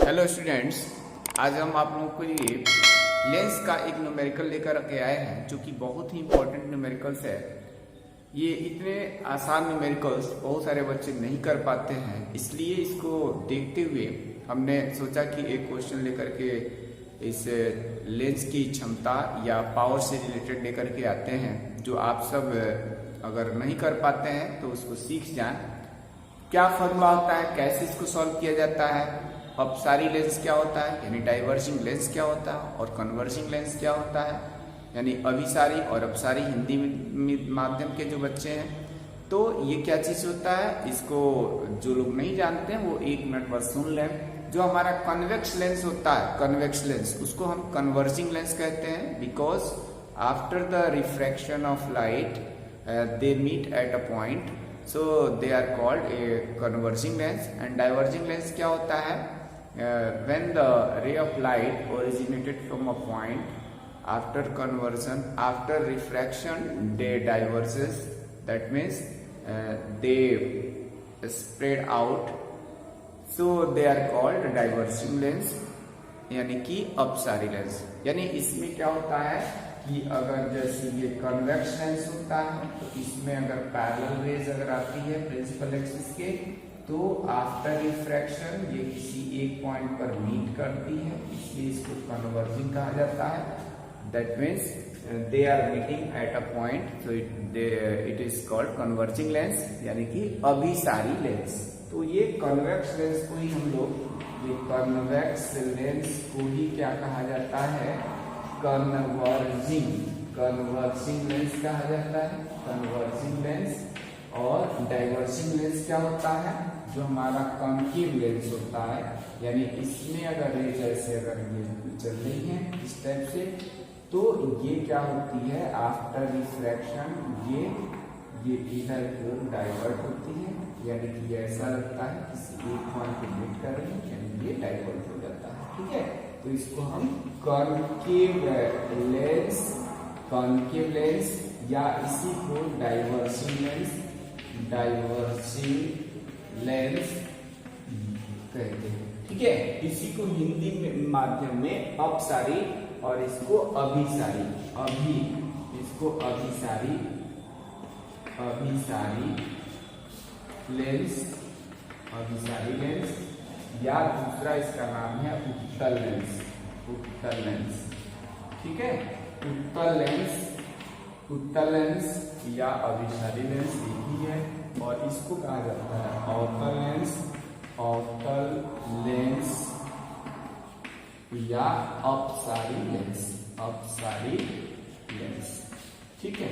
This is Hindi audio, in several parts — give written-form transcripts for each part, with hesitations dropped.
हेलो स्टूडेंट्स, आज हम आप लोगों के लिए लेंस का एक न्यूमेरिकल लेकर के आए हैं जो कि बहुत ही इंपॉर्टेंट न्यूमेरिकल्स है। ये इतने आसान न्यूमेरिकल्स बहुत सारे बच्चे नहीं कर पाते हैं, इसलिए इसको देखते हुए हमने सोचा कि एक क्वेश्चन लेकर के इस लेंस की क्षमता या पावर से रिलेटेड लेकर के आते हैं, जो आप सब अगर नहीं कर पाते हैं तो उसको सीख जाएं। क्या फॉर्मूला होता है, कैसे इसको सॉल्व किया जाता है, अपसारी लेंस क्या होता है यानी डाइवर्जिंग लेंस क्या होता है, और कन्वर्जिंग लेंस क्या होता है यानी अभिसारी और अपसारी, हिंदी माध्यम के जो बच्चे हैं तो ये क्या चीज होता है, इसको जो लोग नहीं जानते हैं वो 1 मिनट बस सुन लें। जो हमारा कन्वेक्स लेंस होता है, कन्वेक्स लेंस, उसको हम कन्वर्जिंग लेंस कहते हैं, because after the refraction of light they meet at a point, so they are called a converging lens. And diverging lens क्या होता है, when the ray of light originated from a point, after conversion, after refraction, they diverges, that means they spread out, so they are called diverging lens यानी कि अपसारी लेंस। यानी इसमें क्या होता है कि अगर जैसे ये कन्वेक्स लेंस होता है तो इसमें अगर पैरेलल रेज अगर आती है प्रिंसिपल एक्सिस के, तो आफ्टर रिफ्रैक्शन ये किसी एक पॉइंट पर मीट करती है, इसलिए इसको कन्वर्जिंग कहा जाता है। That means they are meeting at a point, so it is called converging lens यानी कि अभिसारी लेंस। तो ये कन्वेक्स लेंस को ही हम लोग, ये कन्वेक्स लेंस को ही क्या कहा जाता है, कन्वर्जिंग लेंस कहा जाता है, कन्वर्जिंग लेंस। और डाइवर्जिंग लेंस क्या होता है, जो हमारा कॉन्केव लेंस होता है, यानी इसमें अगर रेज ऐसे अगर ये चल रही है इस टाइप से, तो ये क्या होती है, आफ्टर रिफ्रैक्शन ये इधर की ओर डाइवर्ट होती है, यानी कि ऐसा लगता है किसी एक पॉइंट को मीट कर रही है, यानी ये डाइवर्ट हो जाता है। ठीक है, तो इसको हम कॉन्केव लेंस या इसी को डाइवर्जिंग लेंस कहते हैं। ठीक है, इसी को हिंदी में माध्यम में अपसारी और इसको अभिसारी, इसको अभिसारी लेंस या दूसरा इसका नाम है उत्तल लेंस। ठीक है, उत्तल लेंस या अभिसारी लेंस एक ही है, और इसको कहा जाता है अवतल लेंस या अपसारी लेंस। ठीक है,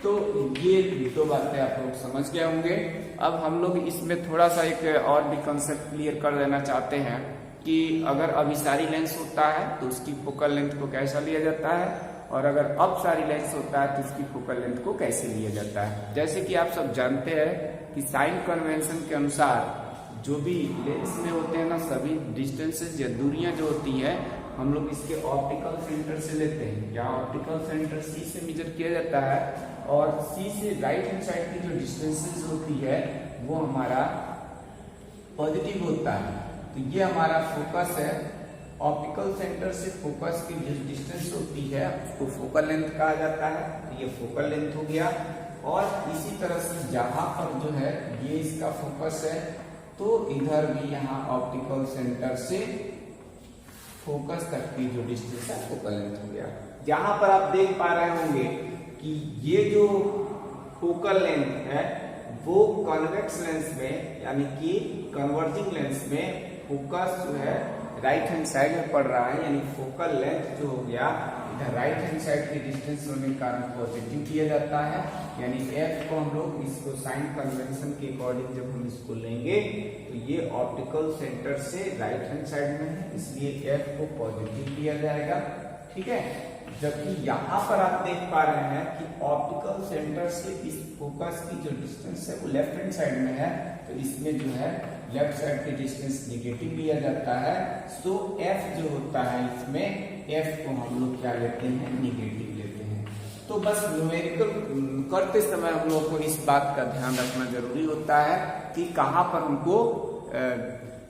तो ये दो बातें आप लोग समझ गए होंगे। अब हम लोग इसमें थोड़ा सा एक और भी कंसेप्ट क्लियर कर देना चाहते हैं कि अगर अभिसारी लेंस होता है तो उसकी फोकल लेंथ को कैसा लिया जाता है, और अगर अपसारी लेंस होता है तो उसकी फोकल लेंथ को कैसे लिया जाता है। जैसे कि आप सब जानते हैं कि साइन कन्वेंशन के अनुसार जो भी लेंस में होते हैं ना, सभी डिस्टेंसेस या दूरियां जो होती है हम लोग इसके ऑप्टिकल सेंटर से लेते हैं। क्या ऑप्टिकल सेंटर सी से मेजर किया जाता है, और सी से राइट हैंड साइड की जो डिस्टेंसेस होती है वो हमारा पॉजिटिव होता है। तो ये हमारा फोकस है, ऑप्टिकल सेंटर से फोकस की जो डिस्टेंस होती है उसको फोकल लेंथ कहा जाता है। ये फोकल लेंथ हो गया। और इसी तरह से जहां पर जो है ये इसका फोकस है, तो इधर भी यहाँ ऑप्टिकल सेंटर से फोकस तक की जो डिस्टेंस है फोकल लेंथ हो गया। यहाँ पर आप देख पा रहे होंगे कि ये जो फोकल लेंथ है वो कन्वेक्स लेंस में यानी कि कन्वर्जिंग लेंस में फोकस जो है राइट हैंड साइड में पड़ रहा है, यानी फोकल लेंथ जो हो गया इधर राइट हैंड साइड की डिस्टेंस होने के कारण पॉजिटिव किया जाता है। यानी एफ को हम लोग इसको साइन कन्वेंशन के अकॉर्डिंग जब हम इसको लेंगे तो ये ऑप्टिकल सेंटर से राइट हैंड साइड में है, इसलिए एफ को पॉजिटिव लिया जाएगा। ठीक है, जबकि यहाँ पर आप देख पा रहे हैं कि ऑप्टिकल सेंटर से इस फोकस की जो डिस्टेंस है वो लेफ्ट हैंड साइड में है, तो इसमें जो है लेफ्ट साइड की डिस्टेंस निगेटिव लिया जाता है। सो एफ जो होता है इसमें एफ को हम लोग क्या लेते हैं, निगेटिव लेते हैं। तो बस न्यूमेरिकल करते समय हम लोग को इस बात का ध्यान रखना जरूरी होता है कि कहाँ पर हमको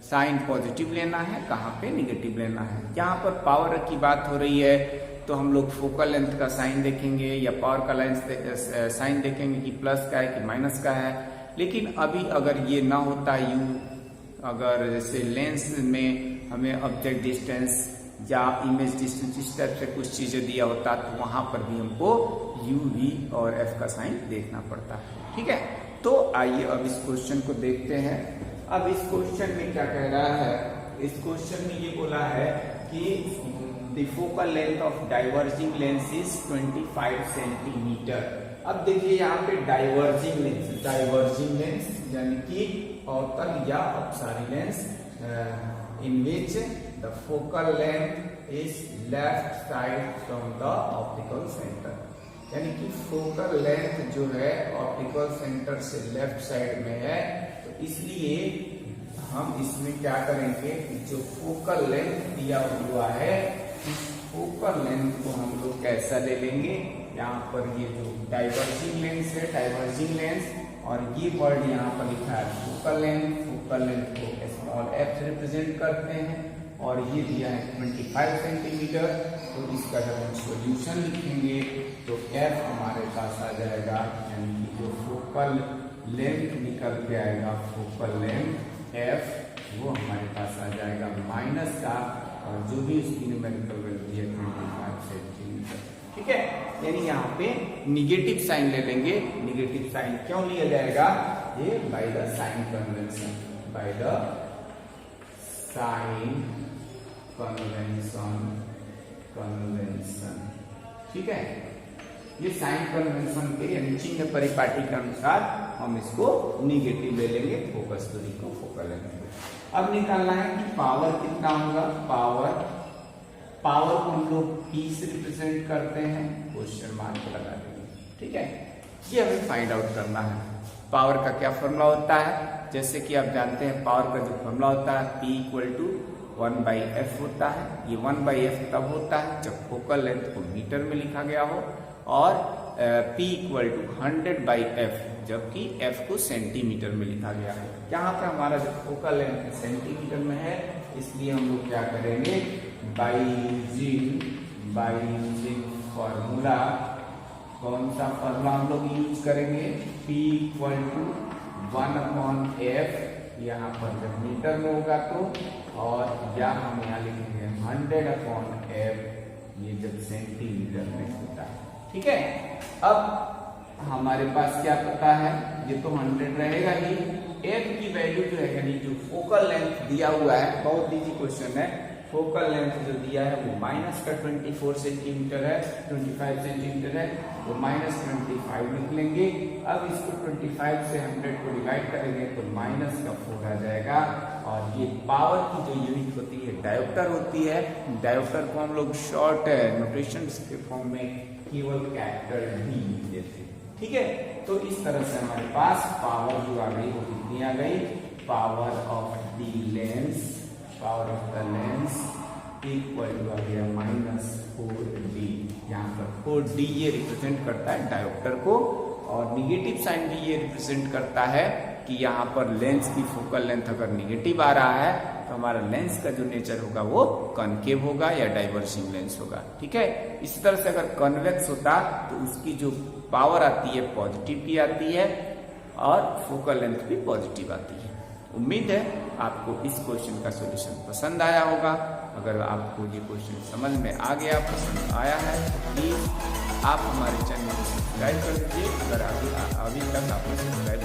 साइन पॉजिटिव लेना है, कहाँ पे निगेटिव लेना है। यहाँ पर पावर की बात हो रही है तो हम लोग फोकल लेंथ का साइन देखेंगे या पावर का साइन देखेंगे कि प्लस का है कि माइनस का है। लेकिन अभी अगर ये ना होता यू, अगर जैसे लेंस में हमें ऑब्जेक्ट डिस्टेंस या इमेज डिस्टेंस इस टाइप से कुछ चीजें दिया होता तो वहां पर भी हमको यू, वी और एफ का साइन देखना पड़ता है। ठीक है, तो आइए अब इस क्वेश्चन को देखते हैं। अब इस क्वेश्चन में क्या कह रहा है, इस क्वेश्चन में ये बोला है कि the focal length of diverging lens is 25 centimetre. अब देखिए यहाँ पे डाइवर्जिंग लेंस यानी कि अवतल या अपसारी lens in which the focal length is left side from the optical centre, यानी कि फोकल लेंथ जो है ऑप्टिकल सेंटर से लेफ्ट साइड में है। तो इसलिए हम इसमें क्या करेंगे, जो फोकल लेंथ दिया हुआ है इस फोकल लेंथ को हम लोग कैसा ले लेंगे, यहाँ पर ये जो डाइवर्जिंग लेंस है, डाइवर्जिंग लेंस, और ये वर्ड यहाँ पर लिखा है फोकल लेंथ। फोकल लेंथ को स्मॉल एफ से रिप्रेजेंट करते हैं और ये दिया है 25 सेंटीमीटर। तो इसका जब हम सॉल्यूशन लिखेंगे तो एफ हमारे पास आ जाएगा, यानी कि जो फोकल लेंथ निकल के आएगा, फोकल लेंथ एफ वो हमारे पास आ जाएगा माइनस का, और जो भी उसकी न्यूमेरिकल वैल्यू है 25 सेंटीमीटर। ठीक है, यानी यहाँ पे निगेटिव साइन ले लेंगे। निगेटिव साइन क्यों लिया जाएगा, ये by the sign convention, by the sign convention. ठीक है, ये साइन कन्वेंशन के यानी चिन्ह परिपाटी के अनुसार हम इसको निगेटिव ले लेंगे फोकस दूरी को, फोकल लेंथ को। अब निकालना है कि पावर कितना होगा। पावर को हम लोग P से रिप्रेजेंट करते हैं, क्वेश्चन मार्क लगा देंगे। ठीक है, ये हमें फाइंड आउट करना है। पावर का क्या फॉर्मूला होता है, जैसे कि आप जानते हैं पावर का जो फॉर्मूला होता है P = 1/f होता है। ये 1/f तब होता है जब फोकल लेंथ को मीटर में लिखा गया हो, और P = 100/f जबकि f को सेंटीमीटर में लिखा गया है। यहाँ पर हमारा जो फोकल लेंथ सेंटीमीटर में है, इसलिए हम लोग क्या करेंगे, बाई यूजिंग फॉर्मूला, कौन सा फॉर्मूला हम लोग यूज करेंगे, P = 1/f, यहाँ पर जब मीटर में होगा तो, और या हम यहाँ लिखेंगे 100/f, ये जब सेंटीमीटर में होता है। ठीक है, अब हमारे पास क्या पता है, ये तो 100 रहेगा ही। f की वैल्यू जो है, यानी जो फोकल लेंथ दिया हुआ है, बहुत इजी क्वेश्चन है। फोकल लेंथ जो दिया है वो माइनस का 24 सेंटीमीटर है, 25 सेंटीमीटर है, वो -25 लिख लेंगे। अब इसको 25 से 100 को डिवाइड करेंगे तो -4 आ जाएगा। और ये पावर की जो यूनिट होती है डायोप्टर होती है। डायोप्टर को हम लोग शॉर्ट नोटेशन के फॉर्म में केवल कैपिटल D देते हैं। ठीक है, तो इस तरह से हमारे पास पावर जो आ गई वो कितनी आ गई, power of the lens, power of the lens equal to आ गया -4D। यहाँ पर 4D ये रिप्रेजेंट करता है डायोप्टर को, और निगेटिव साइन भी ये रिप्रेजेंट करता है कि यहाँ पर लेंस की फोकल लेंथ अगर निगेटिव आ रहा है तो हमारा लेंस का जो नेचर होगा वो कॉनकेव होगा या डाइवर्जिंग लेंस होगा। ठीक है, इसी तरह से अगर कॉन्वेक्स होता तो उसकी जो पावर आती है पॉजिटिव की आती है, और फोकल लेंथ भी पॉजिटिव आती है। उम्मीद है आपको इस क्वेश्चन का सॉल्यूशन पसंद आया होगा। अगर आपको ये क्वेश्चन समझ में आ गया, पसंद आया है, तो प्लीज आप हमारे चैनल को सब्सक्राइब कर दीजिए। अगर अभी तक आपने सब्सक्राइब